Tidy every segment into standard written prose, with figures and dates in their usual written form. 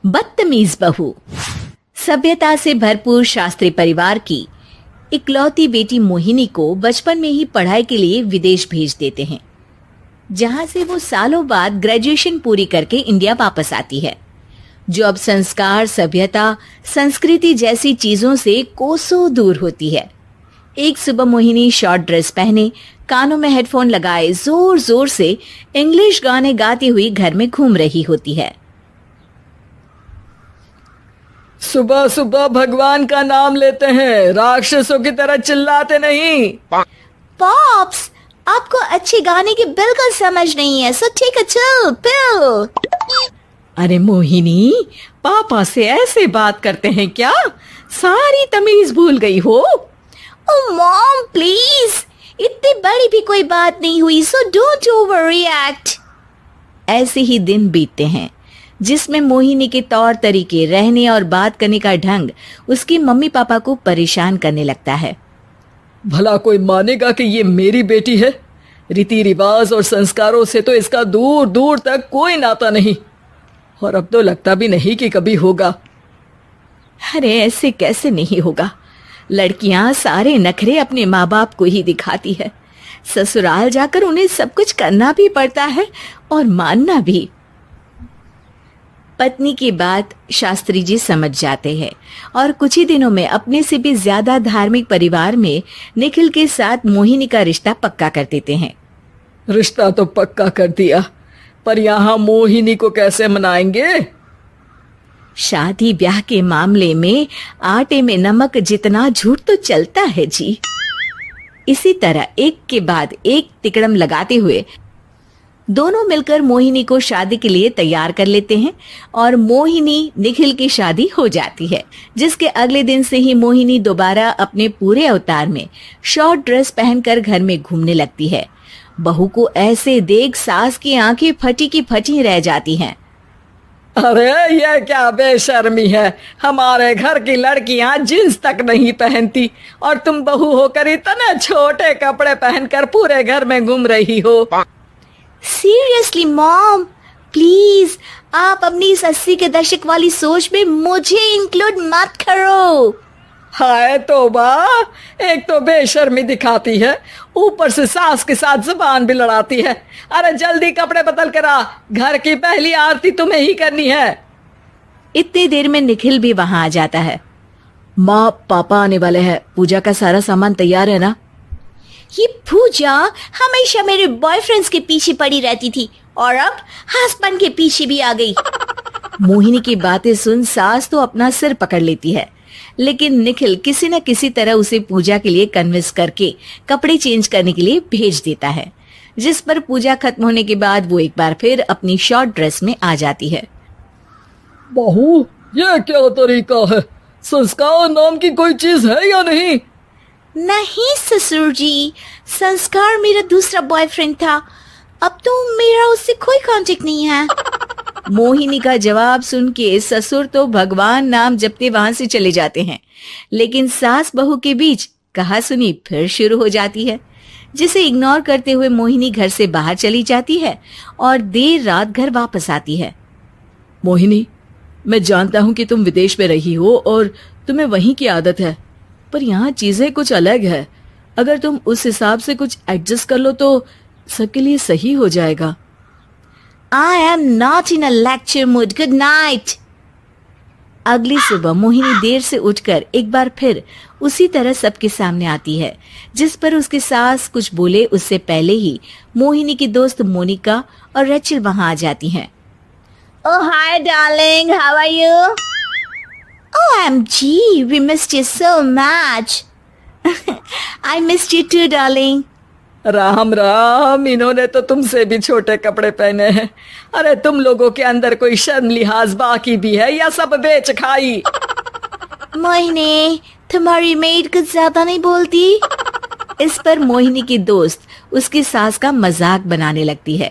बदतमीज बहू। सभ्यता से भरपूर शास्त्री परिवार की इकलौती बेटी मोहिनी को बचपन में ही पढ़ाई के लिए विदेश भेज देते हैं, जहां से वो सालों बाद ग्रेजुएशन पूरी करके इंडिया वापस आती है, जो अब संस्कार, सभ्यता, संस्कृति जैसी चीजों से कोसों दूर होती है। एक सुबह मोहिनी शॉर्ट ड्रेस पहने, कानों में हेडफोन लगाए जोर जोर से इंग्लिश गाने गाती हुई घर में घूम रही होती है। सुबह सुबह भगवान का नाम लेते हैं, राक्षसों की तरह चिल्लाते नहीं। पॉप्स, आपको अच्छे गाने की बिल्कुल समझ नहीं है, सो ठीक है, चिल पिल। अरे मोहिनी, पापा से ऐसे बात करते हैं क्या? सारी तमीज भूल गई हो। ओह मॉम प्लीज, इतनी बड़ी भी कोई बात नहीं हुई, सो डोंट ओवर रिएक्ट। ऐसे ही दिन बीतते हैं जिसमें मोहिनी के तौर तरीके, रहने और बात करने का ढंग उसकी मम्मी पापा को परेशान करने लगता है। भला कोई मानेगा कि ये मेरी बेटी है? रीति रिवाज और संस्कारों से तो इसका दूर दूर तक कोई नाता नहीं, और अब तो लगता भी नहीं कि कभी होगा। अरे ऐसे कैसे नहीं होगा? लड़कियां सारे नखरे अपने माँ बाप को ही दिखाती है। ससुराल जाकर उन्हें सब कुछ करना भी पड़ता है और मानना भी। पत्नी की बात शास्त्री जी समझ जाते हैं और कुछ ही दिनों में अपने से भी ज्यादा धार्मिक परिवार में निखिल के साथ मोहिनी का रिश्ता पक्का कर देते हैं। रिश्ता तो पक्का कर दिया, पर यहाँ मोहिनी को कैसे मनाएंगे? शादी ब्याह के मामले में आटे में नमक जितना झूठ तो चलता है जी। इसी तरह एक के बाद एक तिकड़म लगाते हुए दोनों मिलकर मोहिनी को शादी के लिए तैयार कर लेते हैं और मोहिनी निखिल की शादी हो जाती है, जिसके अगले दिन से ही मोहिनी दोबारा अपने पूरे अवतार में शॉर्ट ड्रेस पहनकर घर में घूमने लगती है। बहू को ऐसे देख सास की आंखें फटी की फटी रह जाती हैं। अरे ये क्या बेशर्मी है, हमारे घर की लड़कियां जींस तक नहीं पहनती और तुम बहू होकर इतने छोटे कपड़े पहनकर पूरे घर में घूम रही हो। सीरियसली मॉम, प्लीज आप अपनी इस 80 के दशक वाली सोच में मुझे इंक्लूड मत करो। हाय तौबा, एक तो बेशर्मी दिखाती है, ऊपर से सास के साथ जुबान भी लड़ाती है। अरे जल्दी कपड़े बदल कर आ, घर की पहली आरती तुम्हें ही करनी है। इतनी देर में निखिल भी वहां आ जाता है। माँ, पापा आने वाले हैं, पूजा का सारा सामान तैयार है ना? ये पूजा हमेशा मेरे बॉयफ्रेंड्स के पीछे पड़ी रहती थी और अब हस्बैंड के पीछे भी आ गई। मोहिनी की बातें सुन सास तो अपना सिर पकड़ लेती है, लेकिन निखिल किसी न किसी तरह उसे पूजा के लिए कन्विंस करके कपड़े चेंज करने के लिए भेज देता है, जिस पर पूजा खत्म होने के बाद वो एक बार फिर अपनी शॉर्ट ड्रेस में आ जाती है। बहू, ये क्या तरीका है? संस्कार नाम की कोई चीज है या नहीं? नहीं ससुर जी, संस्कार मेरा दूसरा बॉयफ्रेंड था, अब तो मेरा उससे कोई कांटेक्ट नहीं है। मोहिनी का जवाब सुन के ससुर तो भगवान नाम जपते वहां से चले जाते हैं, लेकिन सास बहू के बीच कहासुनी फिर शुरू हो जाती है, जिसे इग्नोर करते हुए मोहिनी घर से बाहर चली जाती है और देर रात घर वापस आती है। मोहिनी, मैं जानता हूँ कि तुम विदेश में रही हो और तुम्हें वहीं की आदत है, पर यहाँ चीजें कुछ अलग है। अगर तुम उस हिसाब से कुछ एडजस्ट कर लो तो सबके लिए सही हो जाएगा। I am not in a lecture mood. Good night. अगली सुबह मोहिनी देर से उठकर एक बार फिर उसी तरह सबके सामने आती है, जिस पर उसकी सास कुछ बोले उससे पहले ही मोहिनी की दोस्त मोनिका और रेचल वहां आ जाती हैं। Oh hi darling, how are you? OMG, we missed you so much. I missed you too darling. Ram Ram, इन्होंने तो तुमसे भी छोटे कपड़े पहने हैं। अरे तुम लोगों के अंदर कोई शर्म लिहाज बाकी भी है या सब बेच खाई? मोहिनी, तुम्हारी मेड कुछ ज्यादा नहीं बोलती? इस पर मोहिनी की दोस्त उसकी सास का मजाक बनाने लगती है,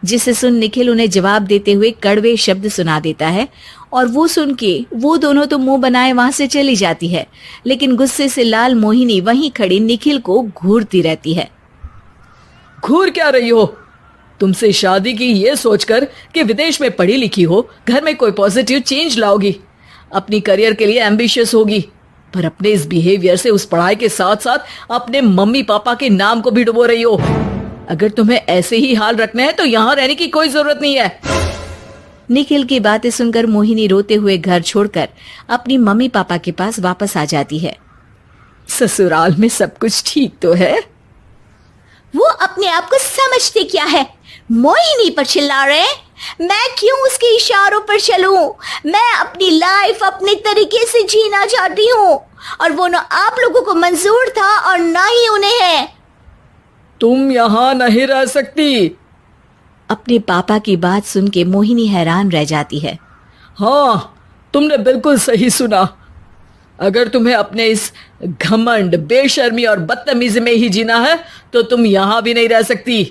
जिसे सुन निखिल उन्हें जवाब देते हुए कड़वे शब्द सुना देता है और वो सुन के वो दोनों तो मुंह बनाए वहां से चली जाती है, लेकिन गुस्से से लाल मोहिनी वहीं खड़ी निखिल को घूरती रहती है। घूर क्या रही हो? तुमसे शादी की ये सोचकर कि विदेश में पढ़ी लिखी हो, घर में कोई पॉजिटिव चेंज लाओगी, अपनी करियर के लिए एम्बिशियस होगी, पर अपने इस बिहेवियर से उस पढ़ाई के साथ साथ अपने मम्मी पापा के नाम को भी डुबो रही हो। अगर तुम्हें ऐसे ही हाल रखना है तो यहाँ रहने की कोई जरूरत नहीं है। निखिल की बातें सुनकर मोहिनी रोते हुए घर छोड़कर अपनी मम्मी पापा के पास वापस आ जाती है। ससुराल में सब कुछ ठीक तो है? वो अपने आप को समझते क्या है? मोहिनी पर चिल्ला रहे हैं? मैं क्यों उसके इशारों पर चलूं? मैं अपनी लाइफ अपने तरीके से जीना चाहती हूँ और वो ना आप लोगों को मंजूर था और ना ही उन्हें है। तुम यहाँ नहीं रह सकती। अपने पापा की बात सुन के मोहिनी हैरान रह जाती है। हाँ, तुमने बिल्कुल सही सुना। अगर तुम्हें अपने इस घमंड, बेशर्मी और बदतमीजी में ही जीना है तो तुम यहाँ भी नहीं रह सकती।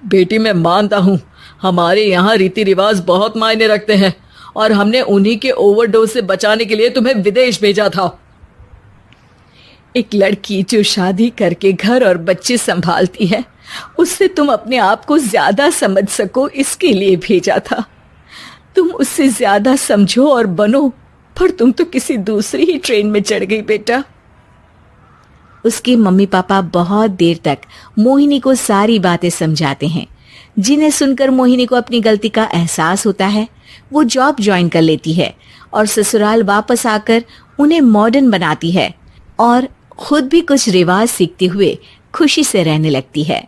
बेटी, मैं मानता हूँ हमारे यहाँ रीति रिवाज बहुत मायने रखते हैं और हमने उन्हीं के ओवरडोज से बचाने के लिए तुम्हें विदेश भेजा था। एक लड़की जो शादी करके घर और बच्चे संभालती है, उससे तुम अपने आप को ज्यादा समझ सको इसके लिए भेजा था। तुम उससे ज्यादा समझो और बनो, पर तुम तो किसी दूसरी ही ट्रेन में चढ़ गई बेटा। उसके मम्मी पापा बहुत देर तक मोहिनी को सारी बातें समझाते हैं, जिन्हें सुनकर मोहिनी को अपनी गलती का एहसास होता है। वो जॉब ज्वाइन कर लेती है और ससुराल वापस आकर उन्हें मॉडर्न बनाती है और खुद भी कुछ रिवाज सीखते हुए खुशी से रहने लगती है।